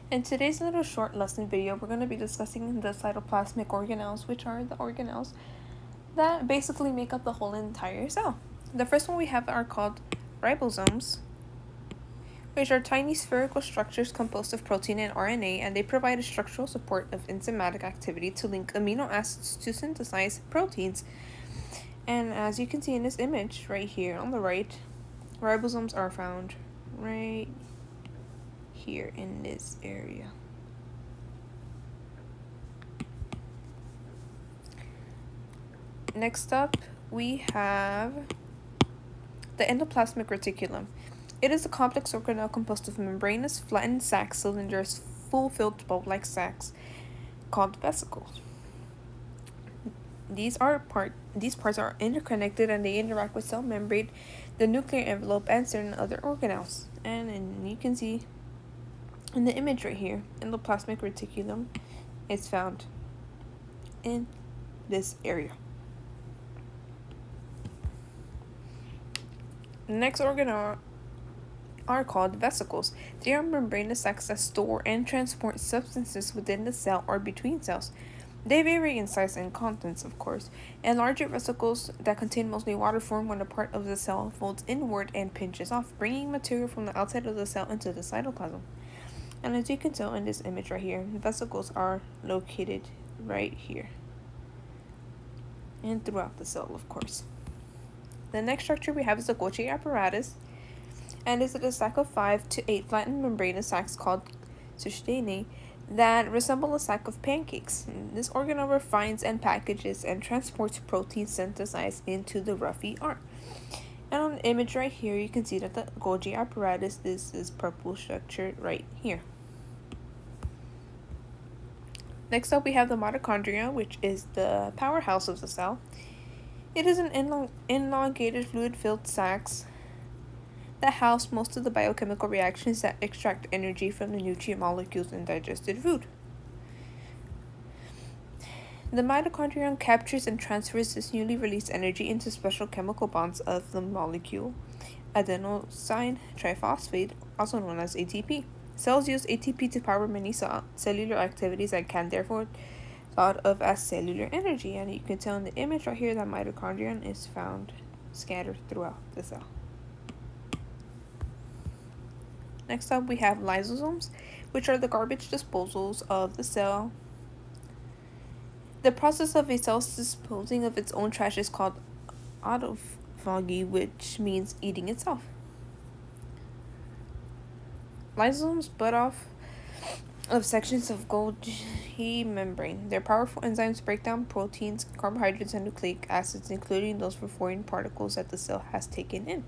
In today's little short lesson video, we're going to be discussing the cytoplasmic organelles, which are the organelles that basically make up the whole entire cell. The first one we have are called ribosomes, which are tiny spherical structures composed of protein and RNA, and they provide a structural support of enzymatic activity to link amino acids to synthesize proteins. And as you can see in this image right here on the right, ribosomes are found right here in this area. Next up, we have the endoplasmic reticulum. It is a complex organelle composed of membranous, flattened sac cylinders, full-filled bulb-like sacs called vesicles. These parts are interconnected and they interact with cell membrane, the nuclear envelope, and certain other organelles. And you can see in the image right here, endoplasmic reticulum is found in this area. The next organelle are called vesicles. They are membranous sacs that store and transport substances within the cell or between cells. They vary in size and contents, of course, and larger vesicles that contain mostly water form when a part of the cell folds inward and pinches off, bringing material from the outside of the cell into the cytoplasm. And as you can tell in this image right here, vesicles are located right here and throughout the cell, of course. The next structure we have is the Golgi apparatus, and is a sac of 5 to 8 flattened membranous sacs called cysteinae that resemble a sack of pancakes. This organelle refines and packages and transports proteins synthesized into the roughy arm. And on the image right here, you can see that the Golgi apparatus is this purple structure right here. Next up, we have the mitochondria, which is the powerhouse of the cell. It is an elongated fluid-filled sacs that house most of the biochemical reactions that extract energy from the nutrient molecules in digested food. The mitochondrion captures and transfers this newly released energy into special chemical bonds of the molecule adenosine triphosphate, also known as ATP. Cells use ATP to power many cellular activities and can therefore thought of as cellular energy, and you can tell in the image right here that mitochondrion is found scattered throughout the cell. Next up, we have lysosomes, which are the garbage disposals of the cell. The process of a cell disposing of its own trash is called autophagy, which means eating itself. Lysosomes bud off of sections of Golgi membrane. Their powerful enzymes break down proteins, carbohydrates, and nucleic acids, including those for foreign particles that the cell has taken in.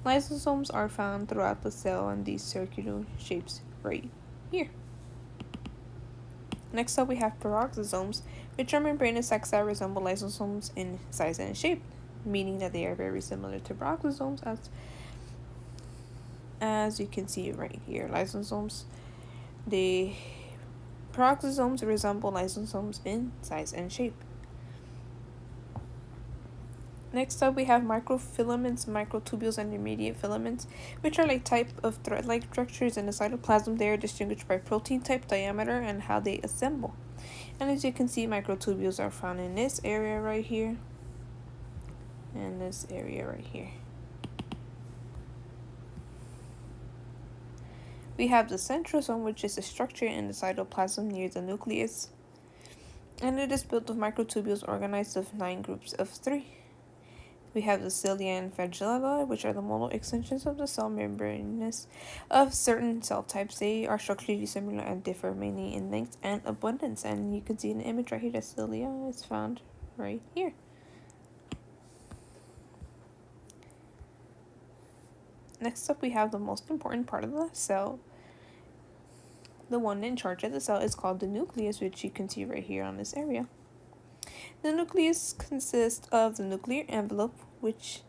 Lysosomes are found throughout the cell in these circular shapes right here. Next up, we have peroxisomes, which are membranous sacs that resemble lysosomes in size and shape, meaning that they are very similar to peroxisomes, as you can see right here. Peroxisomes resemble lysosomes in size and shape. Next up, we have microfilaments, microtubules, and intermediate filaments, which are like type of thread-like structures in the cytoplasm. They are distinguished by protein type, diameter, and how they assemble. And as you can see, microtubules are found in this area right here, and this area right here. We have the centrosome, which is a structure in the cytoplasm near the nucleus, and it is built of microtubules organized of 9 groups of 3. We have the cilia and flagella, which are the molar extensions of the cell membranes of certain cell types. They are structurally similar and differ mainly in length and abundance. And you can see in the image right here that cilia is found right here. Next up, we have the most important part of the cell. The one in charge of the cell is called the nucleus, which you can see right here on this area. The nucleus consists of the nuclear envelope, which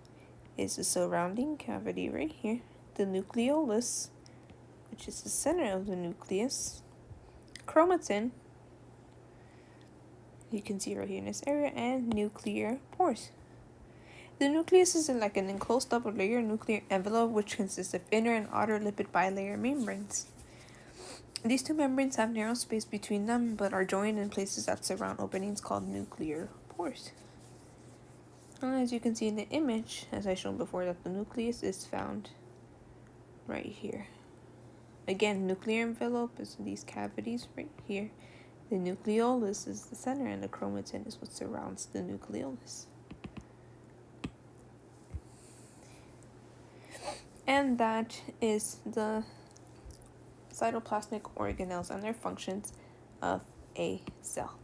is the surrounding cavity right here, the nucleolus, which is the center of the nucleus, chromatin, you can see right here in this area, and nuclear pores. The nucleus is like an enclosed double-layer nuclear envelope, which consists of inner and outer lipid bilayer membranes. These two membranes have narrow space between them, but are joined in places that surround openings called nuclear pores. And as you can see in the image, as I shown before, that the nucleus is found right here. Again, nuclear envelope is these cavities right here. The nucleolus is the center, and the chromatin is what surrounds the nucleolus. And that is the cytoplasmic organelles and their functions of a cell.